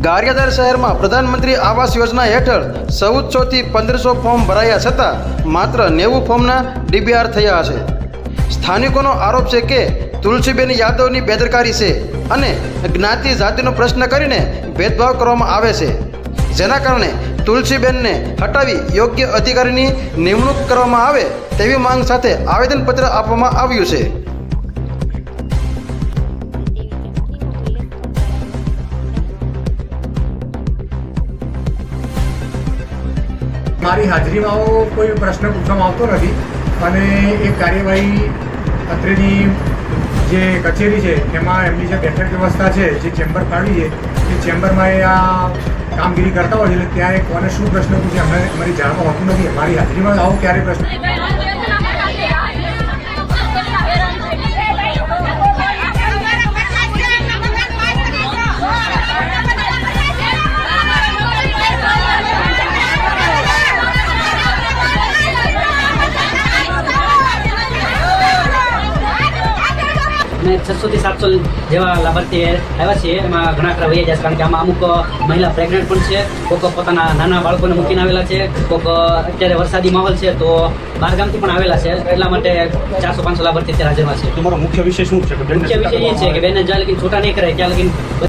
ગારિયાધાર શહેરમાં પ્રધાનમંત્રી આવાસ યોજના હેઠળ 1400 થી 1500 ફોર્મ ભરાયા છતાં માત્ર 90 ફોર્મના ડીબીઆર થયા છે। સ્થાનિકોનો આરોપ છે કે તુલસીબેન યાદવની બેદરકારી છે અને જ્ઞાતિ જાતિનો પ્રશ્ન કરીને ભેદભાવ કરવામાં આવે છે, જેના કારણે તુલસીબેનને હટાવી યોગ્ય અધિકારીની નિમણૂક કરવામાં આવે તેવી માંગ સાથે આવેદનપત્ર આપવામાં આવ્યું છે। મારી હાજરીમાં કોઈ પ્રશ્ન પૂછવામાં આવતો નથી અને એ કાર્યવાહી અત્રેની જે કચેરી છે એમાં એમની જે બેઠક વ્યવસ્થા છે, જે ચેમ્બર ફાળવી છે એ ચેમ્બરમાં એ આ કામગીરી કરતા હોય છે, એટલે ત્યાં કોને શું પ્રશ્ન પૂછે અમને મારી જાણમાં હોતું નથી। મારી હાજરીમાં આવો ક્યારે પ્રશ્ન અને 600 થી 700 જેવા લાભાર્થી આવ્યા છે। એમાં ઘણા ખરા વહી જાય છે, કારણ કે આમાં અમુક મહિલા પ્રેગ્નન્ટ પણ છે, કોઈક પોતાના નાના બાળકોને મૂકીને આવેલા છે, કોઈક અત્યારે વરસાદી માહોલ છે તો બહારગામથી પણ આવેલા છે, એટલા માટે 400-500 લાભાર્થી અત્યારે હાજરમાં છે। તમારો મુખ્ય વિષય શું છે? મુખ્ય વિષય એ છે કે બેને જ્યાં લગી છૂટા નહીં કરાય ત્યાં લગી